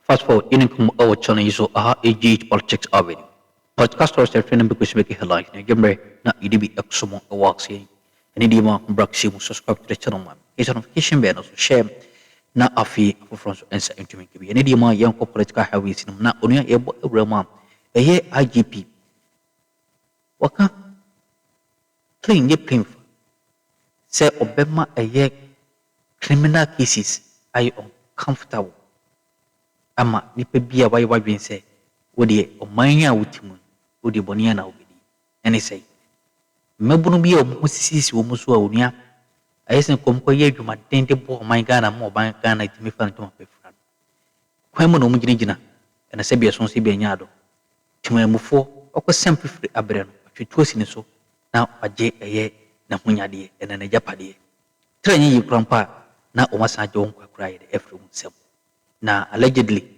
Fast forward, in our channel so AGH politics avenue. Podcast or training because make headline. Gyemfi na IDB exomo awards here. And di ma braxi mo subscribe to the channel man. Is notification bell so share na afi from answer into me. And di ma young political heavy sin na onia ebo ebrama. Eye IGP. Waka clean ye plain. Say obema eye criminal cases are uncomfortable. Ama nipa bia wai wadwen se wode oman a wotimu wode boni na obedi ene sei mabunu bia o sisi wo muso a onua ayesen komko ye adwuma dende bo oman Ghana mo oban Ghana timi fa ntoma pefra kwan mo no mu ginigina ene se bia so se bia nya ado timamufo okosem fifiri abre no atweto sini so na agye eye na hunyade ene na japade trenye yi krampa na o masa je won kwakura ye efre mu sem na allegedly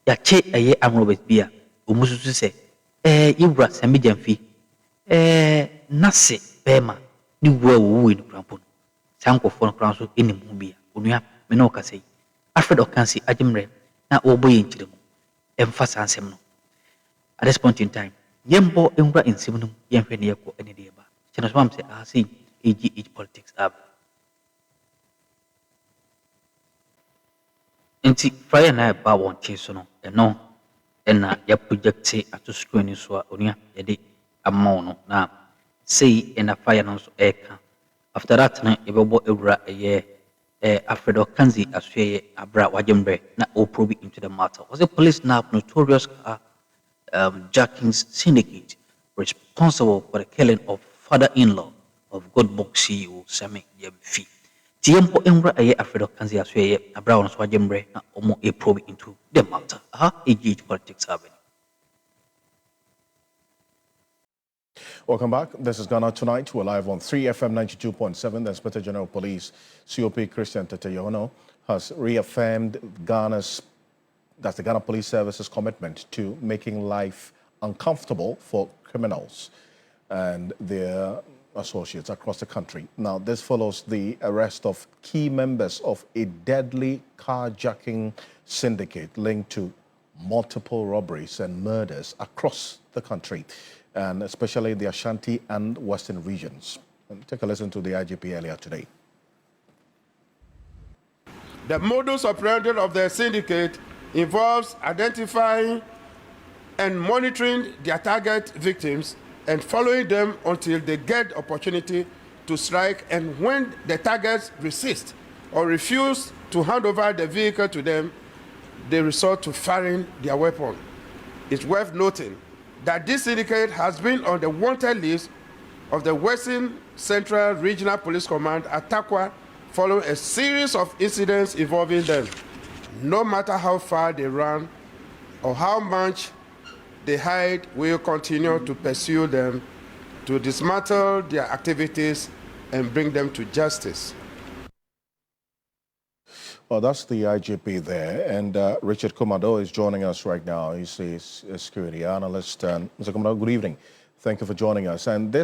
ya che eye amrobet bia omususu se ibra Sammy Gyemfi nase bema ni wo ni krampo sanko fon kranso eni mu bia onua me na okasei Alfred Okansi ajimre na oboye nchiremu emphasize ansem no at this point in time yembo enwura ensem no yemhwe ne yeko ene de ba chena so am se see AGH politics up. Nti Friday na ba won case no eno na ya project ato screen so a onua ye de amount no na say na fire no so eka after that na e bebo ewura ye Alfred Okansi aswe abra wajembre na o probe into the matter. Was the police now notorious jacking syndicate responsible for the killing of father-in-law of Godbox CEO Sammy Gyemfi. Tiempo embra aye Alfred Okansi aswe abra on so wajembre na omo a probe into the matter. AGH politics avenue. Welcome back. This is Ghana Tonight. We're live on 3FM 92.7. The Inspector General of Police, COP Christian Tete Yahonu, has reaffirmed the Ghana Police Service's commitment to making life uncomfortable for criminals and their associates across the country. Now, this follows the arrest of key members of a deadly carjacking syndicate linked to multiple robberies and murders across the country, and especially the Ashanti and Western regions. And take a listen to the IGP earlier today. The modus operandi of the syndicate involves identifying and monitoring their target victims and following them until they get opportunity to strike, and when the targets resist or refuse to hand over the vehicle to them, they resort to firing their weapon. It's worth noting that this syndicate has been on the wanted list of the Western Central Regional Police Command at Takwa following a series of incidents involving them. No matter how far they run or how much they hide, we will continue to pursue them to dismantle their activities and bring them to justice. Well, that's the IGP there, and Richard Komado is joining us right now. He's a security analyst. And Mr. Komado, good evening. Thank you for joining us. And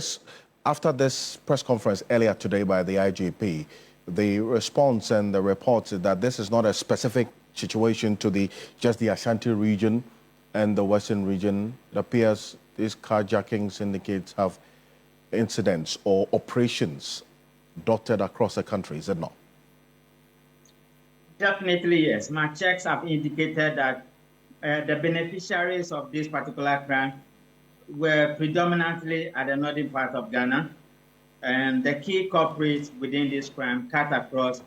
after this press conference earlier today by the IGP, the response and the report is that this is not a specific situation to just the Ashanti region and the Western region. It appears these carjacking syndicates have incidents or operations dotted across the country, is it not? Definitely, yes. My checks have indicated that the beneficiaries of this particular crime were predominantly at the northern part of Ghana, and the key culprits within this crime cut across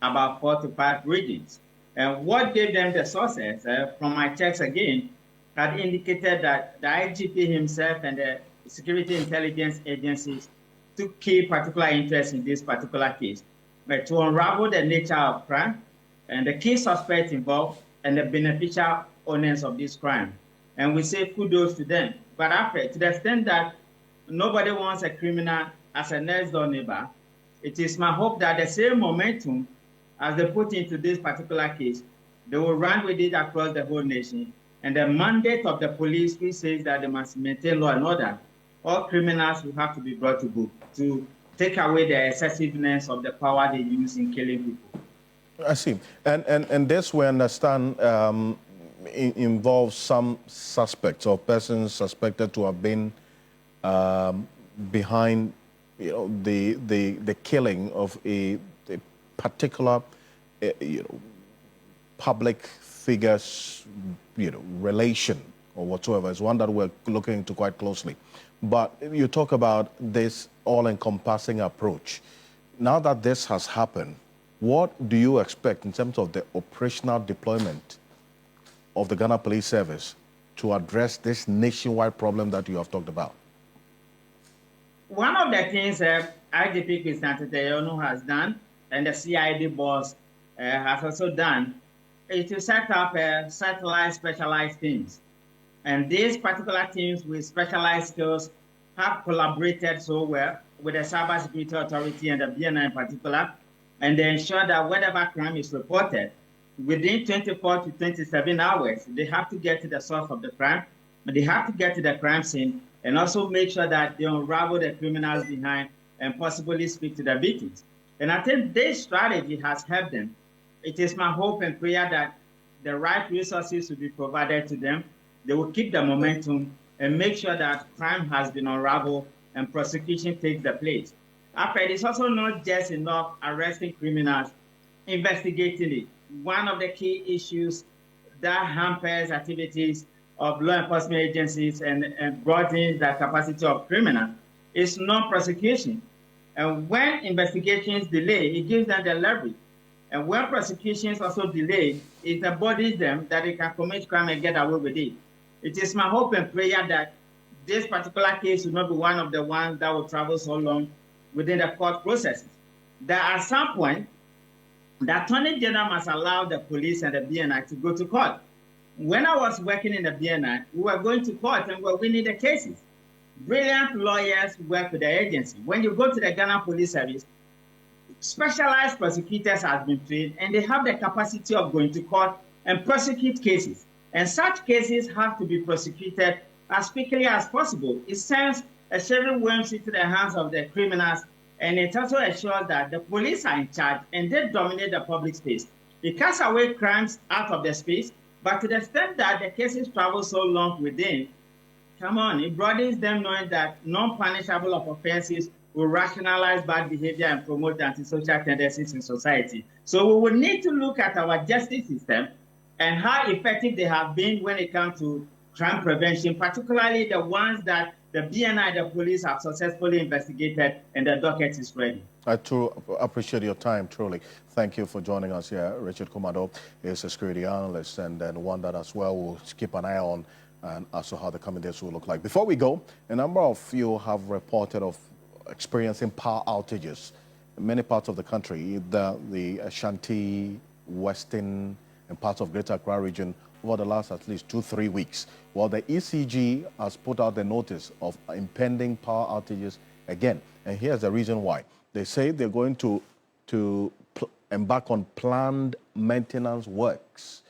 about 4 to 5 regions. And what gave them the sources, from my checks again, had indicated that the IGP himself and the security intelligence agencies took key particular interest in this particular case. But to unravel the nature of crime and the key suspects involved and the beneficial owners of this crime. And we say kudos to them. But after, to the extent that nobody wants a criminal as a next door neighbor, it is my hope that the same momentum as they put into this particular case, they will run with it across the whole nation. And the mandate of the police, which says that they must maintain law and order, all criminals will have to be brought to book to take away the excessiveness of the power they use in killing people. I see. And this we understand involves some suspects or persons suspected to have been behind, the killing of a particular, public figure's, relation or whatsoever. It's one that we're looking into quite closely. But you talk about this all-encompassing approach. Now that this has happened, what do you expect in terms of the operational deployment of the Ghana Police Service to address this nationwide problem that you have talked about? One of the things IGP Yahonu has done, and the CID boss has also done, is to set up satellite specialized teams. And these particular teams with specialized skills have collaborated so well with the Cybersecurity Authority and the BNI in particular, and they ensure that whatever crime is reported, within 24 to 27 hours, they have to get to the source of the crime, and they have to get to the crime scene, and also make sure that they unravel the criminals behind and possibly speak to the victims. And I think this strategy has helped them. It is my hope and prayer that the right resources will be provided to them. They will keep the momentum and make sure that crime has been unraveled and prosecution takes the place. After, it is also not just enough arresting criminals, investigating it. One of the key issues that hampers activities of law enforcement agencies and broadens the capacity of criminals is non-prosecution. And when investigations delay, it gives them the leverage. And when prosecutions also delay, it embodies them that they can commit crime and get away with it. It is my hope and prayer that this particular case will not be one of the ones that will travel so long within the court processes. That at some point, the Attorney General must allow the police and the BNI to go to court. When I was working in the BNI, we were going to court and we were winning the cases. Brilliant lawyers work with the agency. When you go to the Ghana Police Service, specialized prosecutors have been trained and they have the capacity of going to court and prosecute cases. And such cases have to be prosecuted as quickly as possible. It sends a shaving worms into the hands of the criminals, and it also ensures that the police are in charge and they dominate the public space. It casts away crimes out of the space, but to the extent that the cases travel so long within, come on, it broadens them knowing that non-punishable offenses will rationalize bad behavior and promote antisocial tendencies in society. So we will need to look at our justice system and how effective they have been when it comes to crime prevention, particularly the ones that the BNI, the police have successfully investigated and the docket is ready. I too appreciate your time, truly. Thank you for joining us here. Richard Kumado is a security analyst and then one that as well will keep an eye on and as to how the coming days will look like. Before we go, a number of you have reported of experiencing power outages in many parts of the country, the Ashanti, Western, and parts of Greater Accra region over the last at least 2-3 weeks. Well, the ECG has put out the notice of impending power outages again. And here's the reason why. They say they're going to embark on planned maintenance works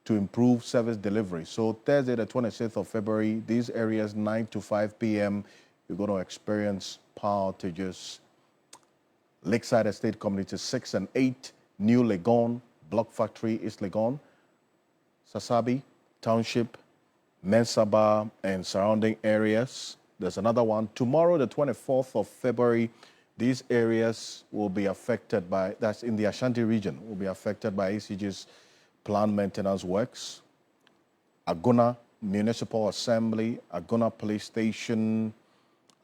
to improve service delivery. So Thursday, the 26th of February, these areas 9 to 5 p.m., you're going to experience power outages. Lakeside Estate Community 6 and 8, New Legon, Block Factory, East Legon, Sasabi Township, Mensaba, and surrounding areas. There's another one. Tomorrow, the 24th of February, these areas will be affected by, that's in the Ashanti region, will be affected by ECG's planned maintenance works. Agona Municipal Assembly, Agona Police Station,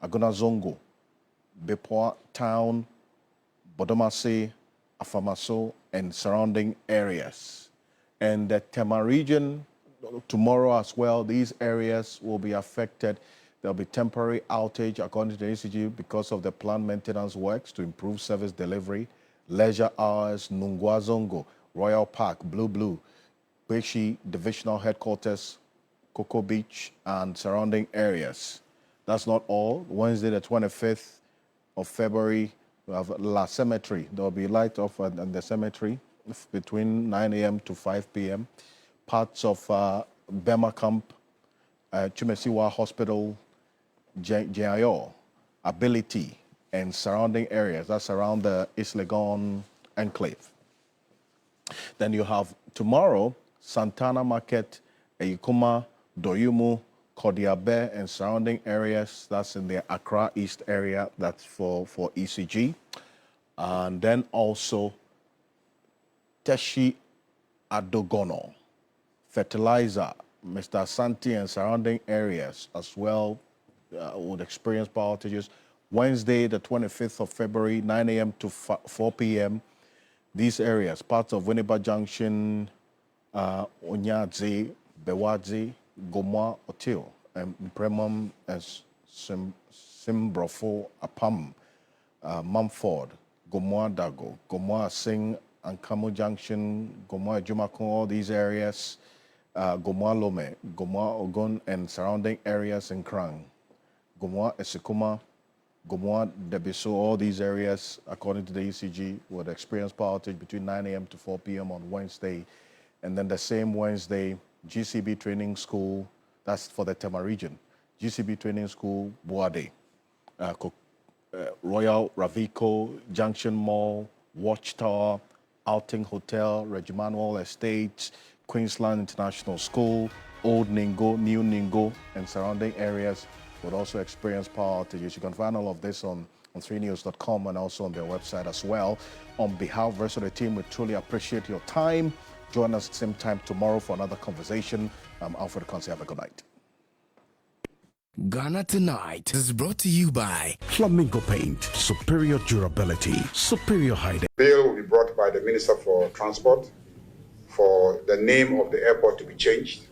Agona Zongo, Bepoa Town, Bodomase, Afamaso, and surrounding areas. And the Tema region, tomorrow as well, these areas will be affected. There'll be temporary outage according to the ECG because of the planned maintenance works to improve service delivery. Leisure hours, Nungwa Zongo, Royal Park, Blue, Beshi Divisional Headquarters, Cocoa Beach, and surrounding areas. That's not all. Wednesday, the 25th of February, we have La Cemetery. There will be light off at the cemetery between 9 a.m. to 5 p.m. Parts of Bema Camp, Chumesiwa Hospital, Jayo, Ability, and surrounding areas. That's around the East Legon enclave. Then you have tomorrow, Santana Market Eyikuma, Doyumu, Kodiabe, and surrounding areas. That's in the Accra East area. That's for ECG. And then also Teshi Adogono, fertilizer, Mr. Santi and surrounding areas as well would experience power outages. Wednesday, the 25th of February, 9 a.m. to 4 p.m. These areas, parts of Winneba Junction, Onyadzi, Bewadzi, Gomwa, Otil, and Premam, and Simbrofo, Apam, Mumford, Gomwa Dago, Gomwa Singh, Ankamu Junction, Gomwa Jumakon, all these areas, Gomwa Lome, Gomwa Ogun, and surrounding areas in Krang, Gomwa Esikuma, Gomwa Debiso, all these areas, according to the ECG, would experience power outage between 9 a.m. to 4 p.m. on Wednesday. And then the same Wednesday, GCB Training School, that's for the Tema region, GCB Training School, Boade, Royal Ravico, Junction Mall, Watchtower, Outing Hotel, Regimanuel Estates, Queensland International School, Old Ningo, New Ningo, and surrounding areas would also experience power outages. You can find all of this on 3news.com and also on their website as well. On behalf of the rest of the team, we truly appreciate your time. Join us same time tomorrow for another conversation. I'm Alfred Conce. Have a good night. Ghana Tonight is brought to you by Flamingo Paint, superior durability, superior height. Bill will be brought by the Minister for Transport for the name of the airport to be changed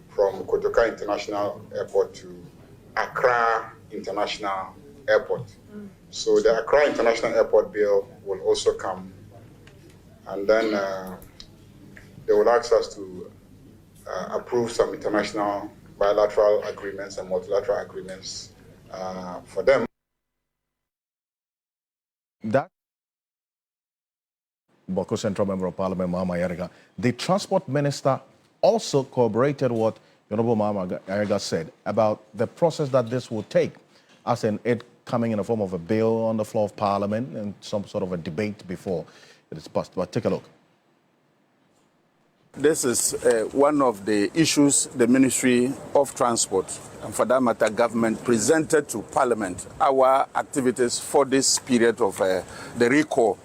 from Kotoka International Airport to Accra International Airport. So the Accra International Airport bill will also come, and then they will ask us to approve some international bilateral agreements and multilateral agreements for them. That Boko Central Member of Parliament, Mahama Yariga, the Transport Minister also corroborated what Honorable Mahama Yariga said about the process that this will take, as in it coming in the form of a bill on the floor of Parliament and some sort of a debate before it is passed. But take a look. This is one of the issues the Ministry of Transport, and for that matter, government, presented to Parliament, our activities for this period of the recall.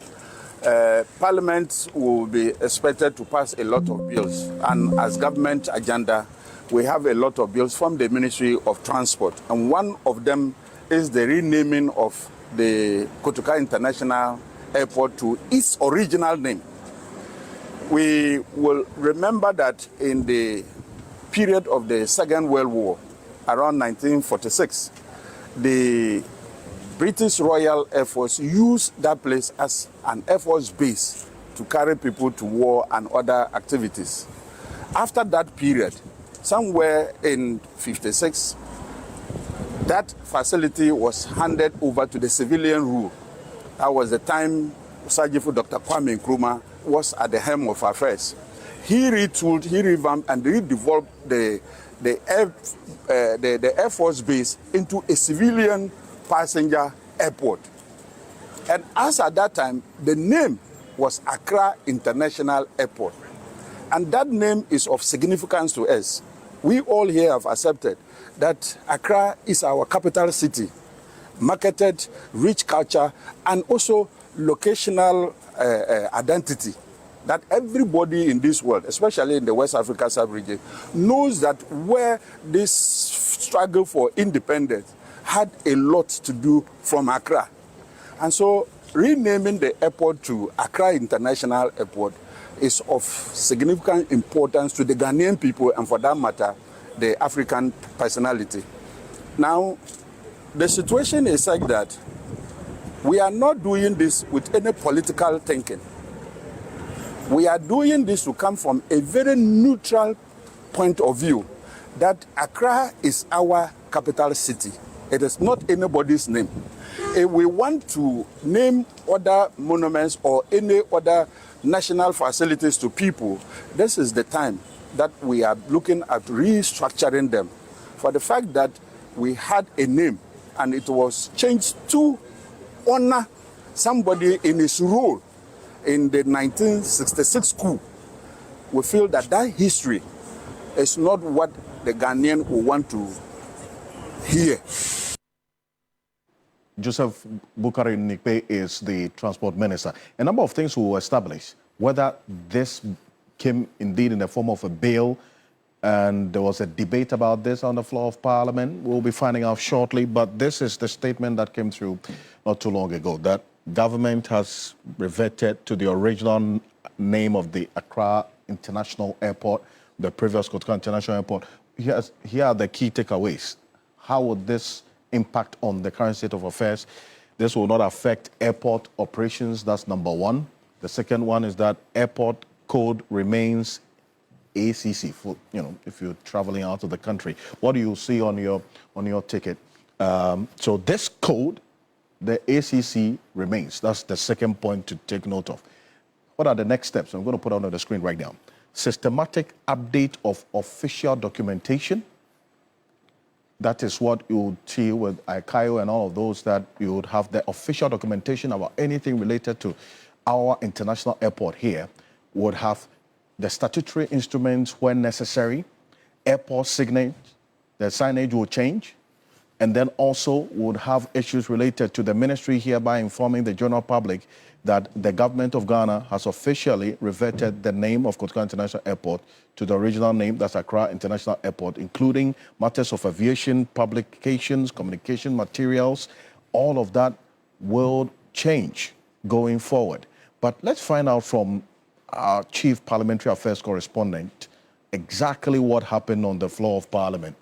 Parliament will be expected to pass a lot of bills, and as government agenda, we have a lot of bills from the Ministry of Transport, and one of them is the renaming of the Kotoka International Airport to its original name. We will remember that in the period of the Second World War, around 1946, the British Royal Air Force used that place as an Air Force base to carry people to war and other activities. After that period, somewhere in 56, that facility was handed over to the civilian rule. That was the time Sergeant Dr. Kwame Nkrumah was at the helm of affairs. He retooled, he revamped, and redeveloped the Air Force base into a civilian passenger airport. And as at that time, the name was Accra International Airport. And that name is of significance to us. We all here have accepted that Accra is our capital city, marketed, rich culture, and also locational identity that everybody in this world, especially in the West Africa sub-region, knows that where this struggle for independence had a lot to do from Accra. And so renaming the airport to Accra International Airport is of significant importance to the Ghanaian people and, for that matter, the African personality. Now, the situation is like that we are not doing this with any political thinking. We are doing this to come from a very neutral point of view that Accra is our capital city. It is not anybody's name. If we want to name other monuments or any other national facilities to people, this is the time that we are looking at restructuring them. For the fact that we had a name and it was changed to honor somebody in his role in the 1966 coup, we feel that that history It's not what the Ghanaian will want to hear. Joseph Bukari Nikpe is the transport minister. A number of things will establish whether this came indeed in the form of a bill, and there was a debate about this on the floor of Parliament. We'll be finding out shortly, but this is the statement that came through not too long ago, that government has reverted to the original name of the Accra International Airport, the previous Kotoka International Airport. Here are the key takeaways. How would this impact on the current state of affairs? This will not affect airport operations. That's number one. The second one is that airport code remains ACC for, if you're traveling out of the country. What do you see on your ticket? So this code, the ACC remains. That's the second point to take note of. What are the next steps? I'm going to put on the screen right now. Systematic update of official documentation. That is what you would see with ICAO and all of those, that you would have the official documentation about anything related to our international airport here, would have the statutory instruments when necessary, airport signage, the signage will change, and then also would have issues related to the ministry hereby informing the general public that the government of Ghana has officially reverted the name of Kotoka International Airport to the original name, that's Accra International Airport, including matters of aviation, publications, communication materials. All of that will change going forward. But let's find out from our Chief Parliamentary Affairs Correspondent exactly what happened on the floor of Parliament.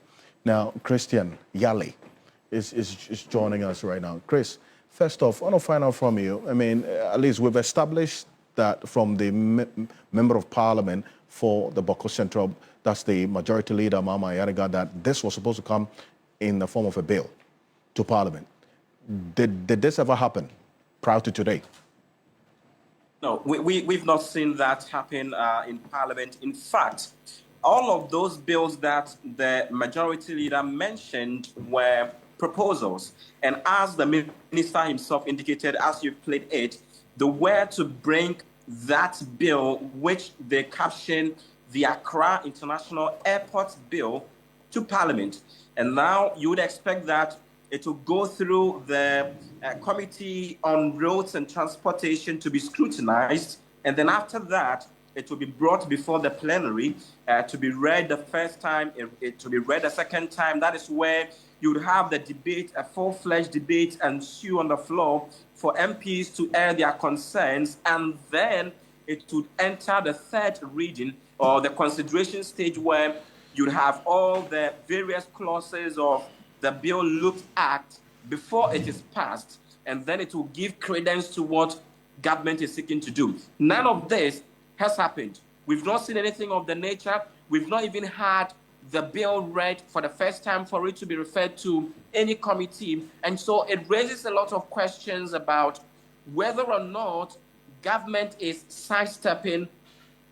Now, Christian Yale is joining us right now. Chris, first off, I want to find out from you, at least we've established that from the Member of Parliament for the Bako Central, that's the Majority Leader, Mama Yariga, that this was supposed to come in the form of a bill to Parliament. Did this ever happen prior to today? No, we've not seen that happen in Parliament. In fact, all of those bills that the Majority Leader mentioned were proposals. And as the Minister himself indicated, as you played it, they were to bring that bill, which they captioned the Accra International Airport Bill, to Parliament. And now you would expect that it will go through the Committee on Roads and Transportation to be scrutinized. And then after that, it will be brought before the plenary to be read the first time, to be read the second time. That is where you would have the debate, a full-fledged debate ensue on the floor for MPs to air their concerns. And then it would enter the third reading, or the consideration stage, where you'd have all the various clauses of the bill looked at before it is passed, and then it will give credence to what government is seeking to do. None of this has happened. We've not seen anything of the nature. We've not even had the bill read for the first time for it to be referred to any committee. And so it raises a lot of questions about whether or not government is sidestepping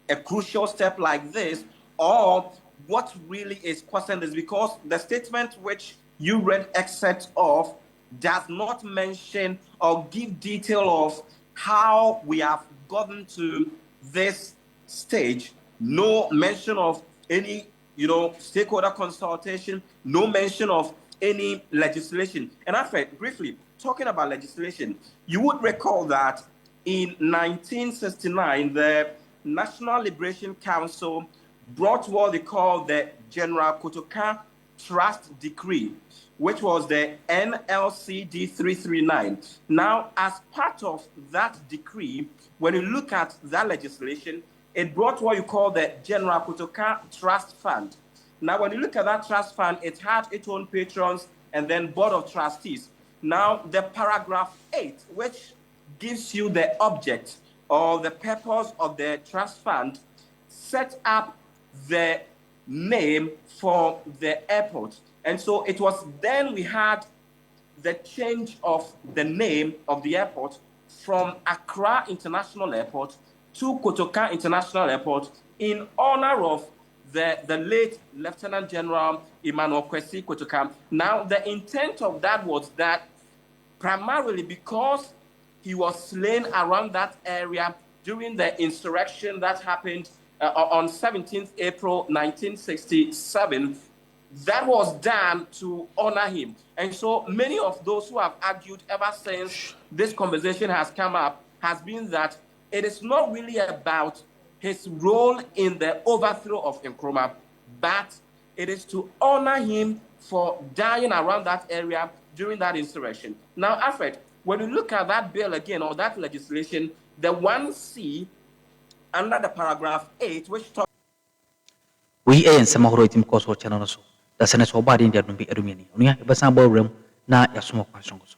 a crucial step like this, or what really is causing this, because the statement which you read excerpt of does not mention or give detail of how we have gotten to this stage. No mention of any, stakeholder consultation, no mention of any legislation. And in fact, briefly, talking about legislation, you would recall that in 1969, the National Liberation Council brought what they call the General Kotoka Trust Decree, which was the NLCD 339. Now, as part of that decree, when you look at that legislation, it brought what you call the General Kotoka Trust Fund. Now, when you look at that trust fund, it had its own patrons and then board of trustees. Now, the paragraph 8, which gives you the object or the purpose of the trust fund, set up the name for the airport. And so it was then we had the change of the name of the airport from Accra International Airport to Kotoka International Airport in honor of the late Lieutenant General Emmanuel Kwesi Kotoka. Now, the intent of that was that primarily because he was slain around that area during the insurrection that happened on 17th April 1967, that was done to honor him. And so many of those who have argued ever since this conversation has come up has been that it is not really about his role in the overthrow of Nkrumah, but it is to honor him for dying around that area during that insurrection. Now, Alfred, when you look at that bill again, or that legislation, the 1C under the paragraph 8, which talks we and some of the course or channel. The Senate of Body India will be Erumini. Unia, but some ballroom, na Yasumo Passions.